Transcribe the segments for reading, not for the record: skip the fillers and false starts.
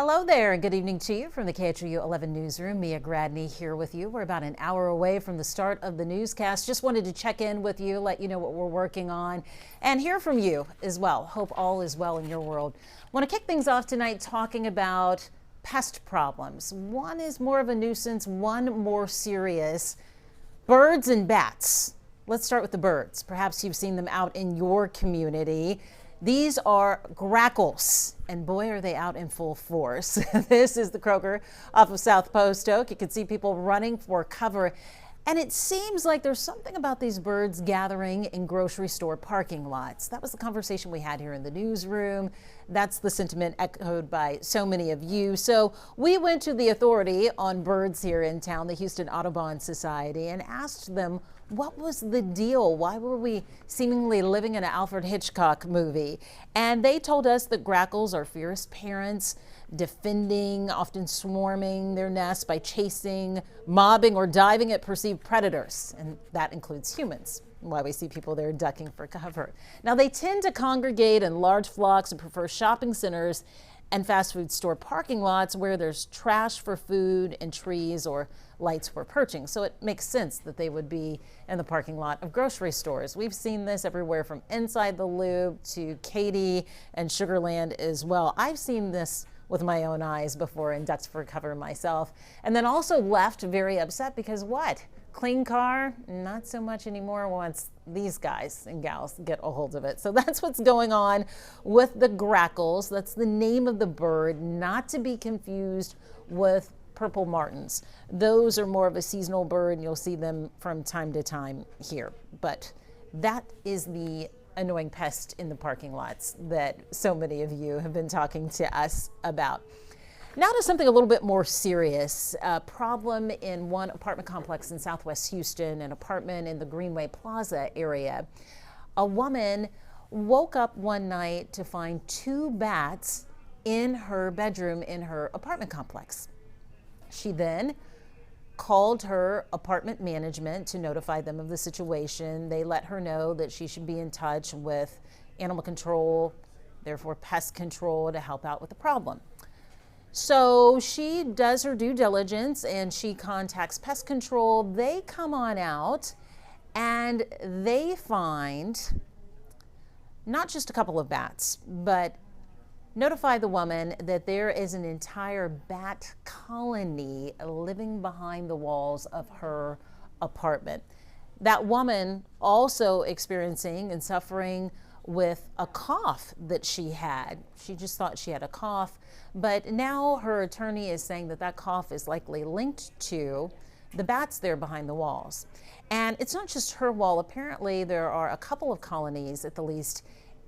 Hello there, and good evening to you from the KHOU 11 newsroom. Mia Gradney here with you. We're about an hour away from the start of the newscast. Just wanted to check in with you, let you know what we're working on, and hear from you as well. Hope all is well in your world. Want to kick things off tonight talking about pest problems. One is more of a nuisance, one more serious. Birds and bats. Let's start with the birds. Perhaps you've seen them out in your community. These are grackles, and boy, are they out in full force. This is the croaker off of South Post Oak. You can see people running for cover, and it seems like there's something about these birds gathering in grocery store parking lots. That was the conversation we had here in the newsroom. That's the sentiment echoed by so many of you. So we went to the authority on birds here in town, the Houston Audubon Society, and asked them, what was the deal? Why were we seemingly living in an Alfred Hitchcock movie? And they told us that grackles are fierce parents, defending, often swarming their nests by chasing, mobbing, or diving at perceived predators. And that includes humans. Why we see people there ducking for cover. Now, they tend to congregate in large flocks and prefer shopping centers and fast food store parking lots where there's trash for food and trees or lights for perching. So it makes sense that they would be in the parking lot of grocery stores. We've seen this everywhere from inside the Loop to Katy and Sugarland as well. I've seen this with my own eyes before and ducked for cover myself. And then also left very upset because what? Clean car, not so much anymore once these guys and gals get a hold of it. So that's what's going on with the grackles. That's the name of the bird, not to be confused with purple martins. Those are more of a seasonal bird, and you'll see them from time to time here. But that is the annoying pest in the parking lots that so many of you have been talking to us about. Now to something a little bit more serious. A problem in one apartment complex in Southwest Houston, an apartment in the Greenway Plaza area. A woman woke up one night to find 2 bats in her bedroom in her apartment complex. She then called her apartment management to notify them of the situation. They let her know that she should be in touch with animal control, therefore pest control, to help out with the problem. So she does her due diligence and she contacts pest control. They come on out and they find not just a couple of bats, but notify the woman that there is an entire bat colony living behind the walls of her apartment. That woman also experiencing and suffering with a cough that she had. She just thought she had a cough, but now her attorney is saying that that cough is likely linked to the bats there behind the walls. And it's not just her wall. Apparently there are a couple of colonies at the least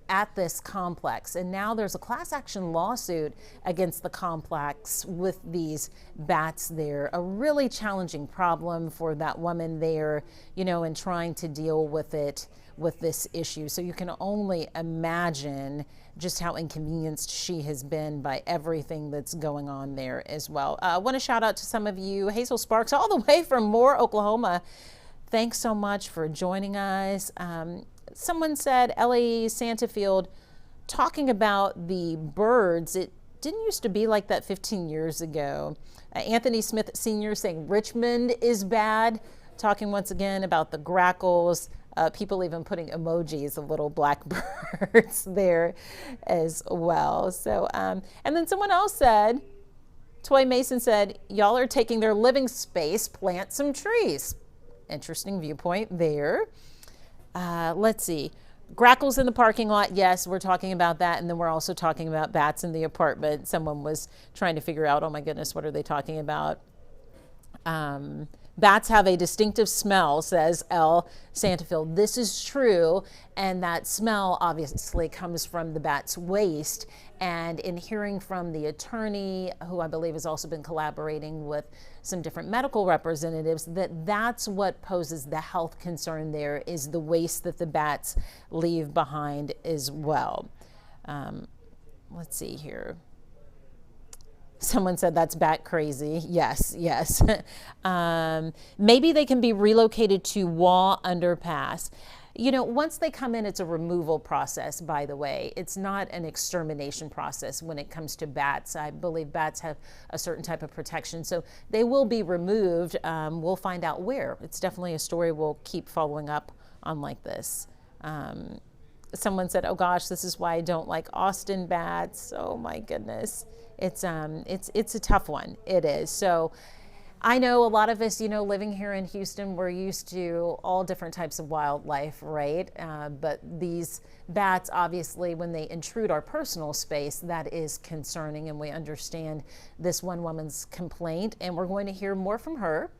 at this complex, and now there's a class action lawsuit against the complex with these bats there. A really challenging problem for that woman there, you know, and trying to deal with it, with this issue. So you can only imagine just how inconvenienced she has been by everything that's going on there as well. I want to shout out to some of you. Hazel Sparks all the way from Moore, Oklahoma. Thanks so much for joining us. Someone said, Ellie Santafield, talking about the birds, it didn't used to be like that 15 years ago. Anthony Smith Sr. saying Richmond is bad, talking once again about the grackles. People even putting emojis of little black birds there as well. So, and then someone else said, Toy Mason said, y'all are taking their living space, plant some trees. Interesting viewpoint there. Let's see. Grackles in the parking lot. Yes, we're talking about that. And then we're also talking about bats in the apartment. Someone was trying to figure out, oh my goodness, what are they talking about? Bats have a distinctive smell, says L. Santafield. This is true, and that smell obviously comes from the bat's waste. And in hearing from the attorney, who I believe has also been collaborating with some different medical representatives, that's what poses the health concern there, is the waste that the bats leave behind as well. Let's see here. Someone said that's bat crazy. Yes, yes. Maybe they can be relocated to Waugh Underpass. You know, once they come in, it's a removal process, by the way. It's not an extermination process when it comes to bats. I believe bats have a certain type of protection, so they will be removed. We'll find out where. It's definitely a story we'll keep following up on like this. Someone said, oh gosh, this is why I don't like Austin bats. Oh my goodness. It's a tough one. It is. So I know a lot of us, you know, living here in Houston, we're used to all different types of wildlife, right? But these bats, obviously, when they intrude our personal space, that is concerning, and we understand this one woman's complaint, and we're going to hear more from her.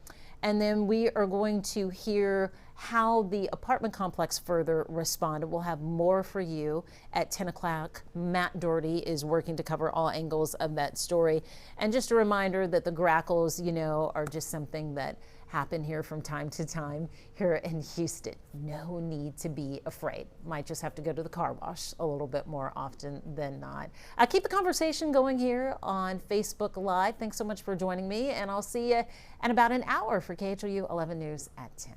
And then we are going to hear how the apartment complex further responded. We'll have more for you at 10 o'clock. Matt Doherty is working to cover all angles of that story. And just a reminder that the grackles, you know, are just something that happen here from time to time here in Houston. No need to be afraid. Might just have to go to the car wash a little bit more often than not. Keep the conversation going here on Facebook Live. Thanks so much for joining me, and I'll see you in about an hour for KHOU 11 News at 10.